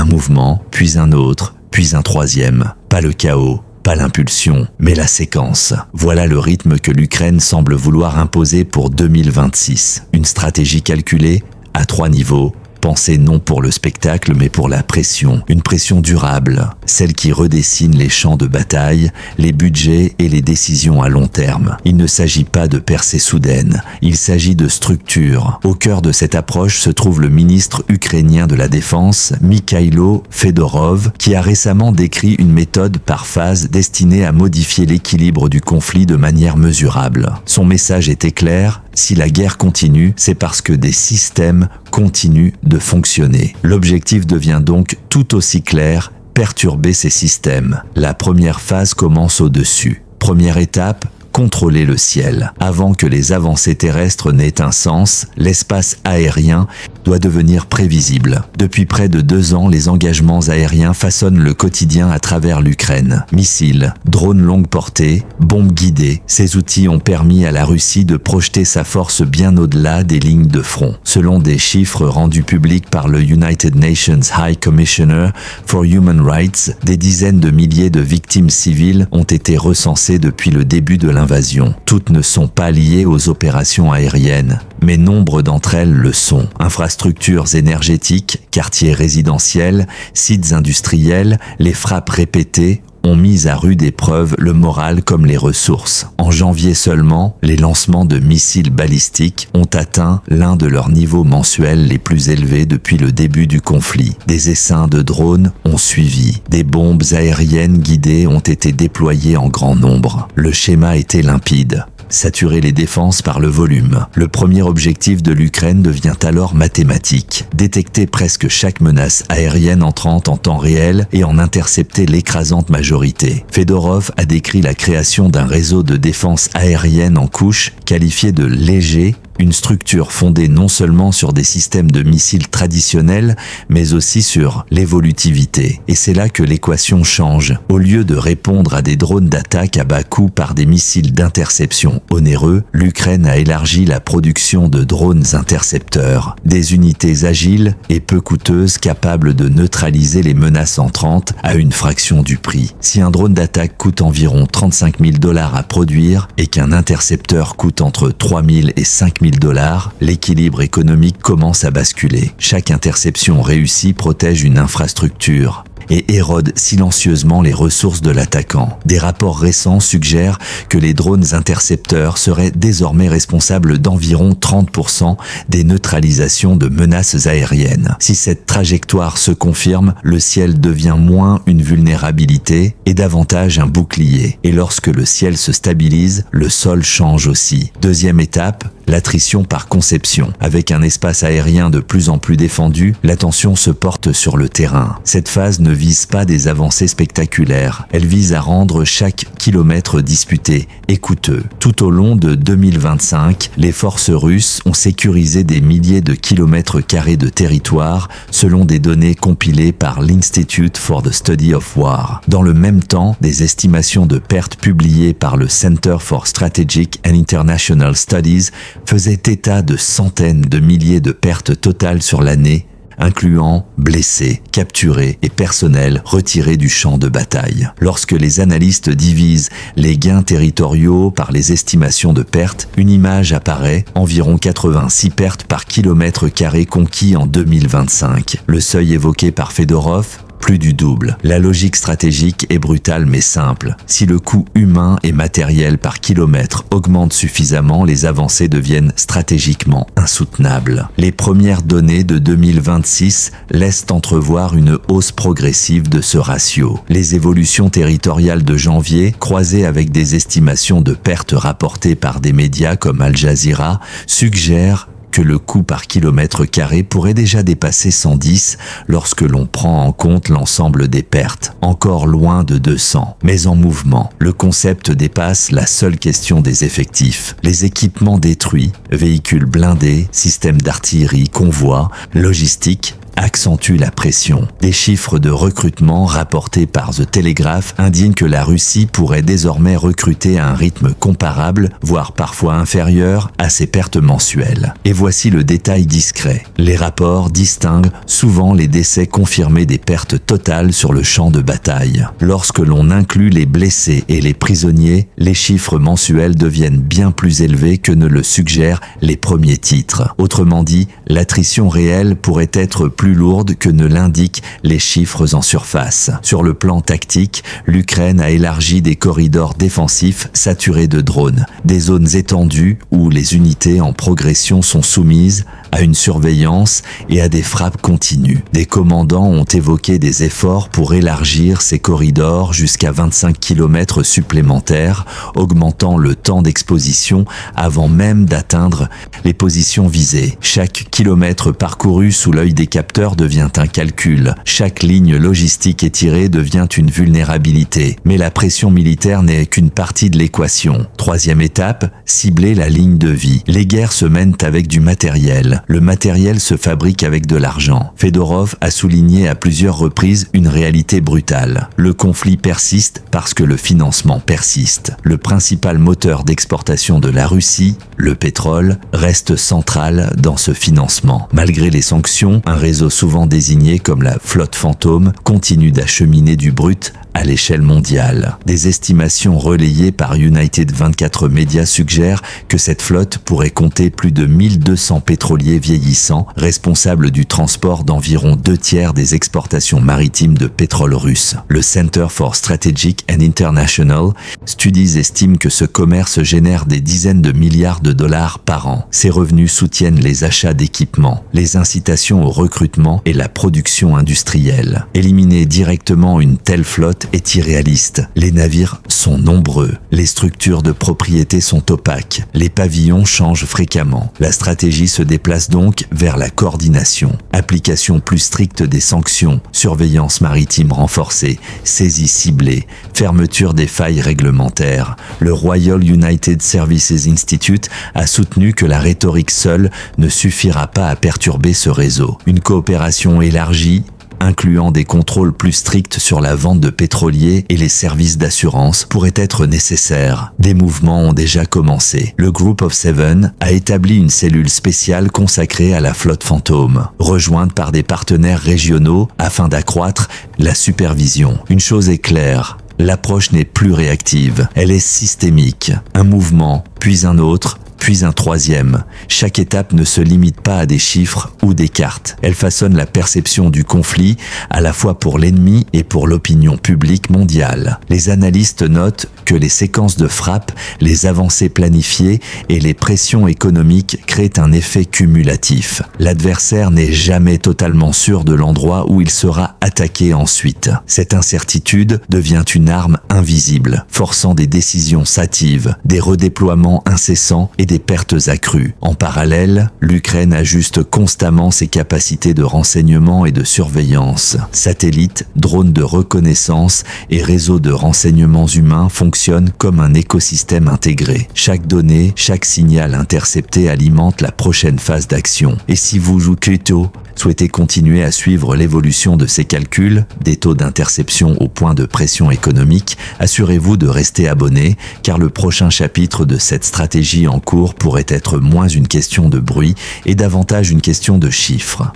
mouvement, puis un autre, puis un troisième. Pas le chaos, pas l'impulsion, mais la séquence. Voilà le rythme que l'Ukraine semble vouloir imposer pour 2026. Une stratégie calculée à 3 niveaux. Pensée non pour le spectacle mais pour la pression, une pression durable, celle qui redessine les champs de bataille, les budgets et les décisions à long terme. Il ne s'agit pas de percées soudaines, il s'agit de structure. Au cœur de cette approche se trouve le ministre ukrainien de la Défense, Mikhailo Fedorov, qui a récemment décrit une méthode par phase destinée à modifier l'équilibre du conflit de manière mesurable. Son message était clair: si la guerre continue, c'est parce que des systèmes continuent de fonctionner. L'objectif devient donc tout aussi clair: perturber ces systèmes. La première phase commence au-dessus. Première étape, contrôler le ciel. Avant que les avancées terrestres n'aient un sens, l'espace aérien doit devenir prévisible. Depuis près de 2 ans, les engagements aériens façonnent le quotidien à travers l'Ukraine. Missiles, drones longue portée, bombes guidées, ces outils ont permis à la Russie de projeter sa force bien au-delà des lignes de front. Selon des chiffres rendus publics par le United Nations High Commissioner for Human Rights, des dizaines de milliers de victimes civiles ont été recensées depuis le début de l'invasion. Toutes ne sont pas liées aux opérations aériennes, mais nombre d'entre elles le sont. Infrastructures énergétiques, quartiers résidentiels, sites industriels, les frappes répétées ont mis à rude épreuve le moral comme les ressources. En janvier seulement, les lancements de missiles balistiques ont atteint l'un de leurs niveaux mensuels les plus élevés depuis le début du conflit. Des essaims de drones ont suivi. Des bombes aériennes guidées ont été déployées en grand nombre. Le schéma était limpide: saturer les défenses par le volume. Le premier objectif de l'Ukraine devient alors mathématique: détecter presque chaque menace aérienne entrante en temps réel et en intercepter l'écrasante majorité. Fedorov a décrit la création d'un réseau de défense aérienne en couche qualifié de léger, une structure fondée non seulement sur des systèmes de missiles traditionnels, mais aussi sur l'évolutivité. Et c'est là que l'équation change. Au lieu de répondre à des drones d'attaque à bas coût par des missiles d'interception onéreux, l'Ukraine a élargi la production de drones intercepteurs, des unités agiles et peu coûteuses capables de neutraliser les menaces entrantes à une fraction du prix. Si un drone d'attaque coûte environ $35 000 à produire et qu'un intercepteur coûte entre $3 000 et $5 000, l'équilibre économique commence à basculer. Chaque interception réussie protège une infrastructure et érode silencieusement les ressources de l'attaquant. Des rapports récents suggèrent que les drones intercepteurs seraient désormais responsables d'environ 30% des neutralisations de menaces aériennes. Si cette trajectoire se confirme, le ciel devient moins une vulnérabilité et davantage un bouclier. Et lorsque le ciel se stabilise, le sol change aussi. Deuxième étape, l'attrition par conception. Avec un espace aérien de plus en plus défendu, l'attention se porte sur le terrain. Cette phase ne vise pas des avancées spectaculaires, elle vise à rendre chaque kilomètre disputé et coûteux. Tout au long de 2025, les forces russes ont sécurisé des milliers de kilomètres carrés de territoire selon des données compilées par l'Institute for the Study of War. Dans le même temps, des estimations de pertes publiées par le Center for Strategic and International Studies faisaient état de centaines de milliers de pertes totales sur l'année, incluant blessés, capturés et personnel retirés du champ de bataille. Lorsque les analystes divisent les gains territoriaux par les estimations de pertes, une image apparaît: environ 86 pertes par kilomètre carré conquis en 2025. Le seuil évoqué par Fedorov, plus du double. La logique stratégique est brutale mais simple. Si le coût humain et matériel par kilomètre augmente suffisamment, les avancées deviennent stratégiquement insoutenables. Les premières données de 2026 laissent entrevoir une hausse progressive de ce ratio. Les évolutions territoriales de janvier, croisées avec des estimations de pertes rapportées par des médias comme Al Jazeera, suggèrent que le coût par kilomètre carré pourrait déjà dépasser 110 lorsque l'on prend en compte l'ensemble des pertes, encore loin de 200, mais en mouvement. Le concept dépasse la seule question des effectifs. Les équipements détruits, véhicules blindés, systèmes d'artillerie, convois, logistique, accentue la pression. Des chiffres de recrutement rapportés par The Telegraph indiquent que la Russie pourrait désormais recruter à un rythme comparable, voire parfois inférieur, à ses pertes mensuelles. Et voici le détail discret. Les rapports distinguent souvent les décès confirmés des pertes totales sur le champ de bataille. Lorsque l'on inclut les blessés et les prisonniers, les chiffres mensuels deviennent bien plus élevés que ne le suggèrent les premiers titres. Autrement dit, l'attrition réelle pourrait être plus lourde que ne l'indiquent les chiffres en surface. Sur le plan tactique, l'Ukraine a élargi des corridors défensifs saturés de drones, des zones étendues où les unités en progression sont soumises à une surveillance et à des frappes continues. Des commandants ont évoqué des efforts pour élargir ces corridors jusqu'à 25 km supplémentaires, augmentant le temps d'exposition avant même d'atteindre les positions visées. Chaque kilomètre parcouru sous l'œil des capteurs devient un calcul. Chaque ligne logistique étirée devient une vulnérabilité. Mais la pression militaire n'est qu'une partie de l'équation. Troisième étape, cibler la ligne de vie. Les guerres se mènent avec du matériel. Le matériel se fabrique avec de l'argent. Fedorov a souligné à plusieurs reprises une réalité brutale. Le conflit persiste parce que le financement persiste. Le principal moteur d'exportation de la Russie, le pétrole, reste central dans ce financement. Malgré les sanctions, un réseau souvent désigné comme la flotte fantôme continue d'acheminer du brut à l'échelle mondiale. Des estimations relayées par United 24 Médias suggèrent que cette flotte pourrait compter plus de 1200 pétroliers vieillissants, responsables du transport d'environ 2/3 des exportations maritimes de pétrole russe. Le Center for Strategic and International Studies estime que ce commerce génère des dizaines de milliards de dollars par an. Ces revenus soutiennent les achats d'équipements, les incitations au recrutement et la production industrielle. Éliminer directement une telle flotte est irréaliste. Les navires sont nombreux. Les structures de propriété sont opaques. Les pavillons changent fréquemment. La stratégie se déplace donc vers la coordination. Application plus stricte des sanctions, surveillance maritime renforcée, saisie ciblée, fermeture des failles réglementaires. Le Royal United Services Institute a soutenu que la rhétorique seule ne suffira pas à perturber ce réseau. Une coopération élargie, incluant des contrôles plus stricts sur la vente de pétroliers et les services d'assurance, pourrait être nécessaire. Des mouvements ont déjà commencé. Le Group of Seven a établi une cellule spéciale consacrée à la flotte fantôme, rejointe par des partenaires régionaux afin d'accroître la supervision. Une chose est claire, l'approche n'est plus réactive, elle est systémique. Un mouvement, puis un autre, puis un troisième. Chaque étape ne se limite pas à des chiffres ou des cartes. Elle façonne la perception du conflit, à la fois pour l'ennemi et pour l'opinion publique mondiale. Les analystes notent que les séquences de frappe, les avancées planifiées et les pressions économiques créent un effet cumulatif. L'adversaire n'est jamais totalement sûr de l'endroit où il sera attaqué ensuite. Cette incertitude devient une arme invisible, forçant des décisions hâtives, des redéploiements incessants et des pertes accrues. En parallèle, l'Ukraine ajuste constamment ses capacités de renseignement et de surveillance. Satellites, drones de reconnaissance et réseaux de renseignements humains fonctionnent comme un écosystème intégré. Chaque donnée, chaque signal intercepté alimente la prochaine phase d'action. Et si vous, Crypto, souhaitez continuer à suivre l'évolution de ces calculs, des taux d'interception au point de pression économique, assurez-vous de rester abonné, car le prochain chapitre de cette stratégie en cours pourrait être moins une question de bruit et davantage une question de chiffres.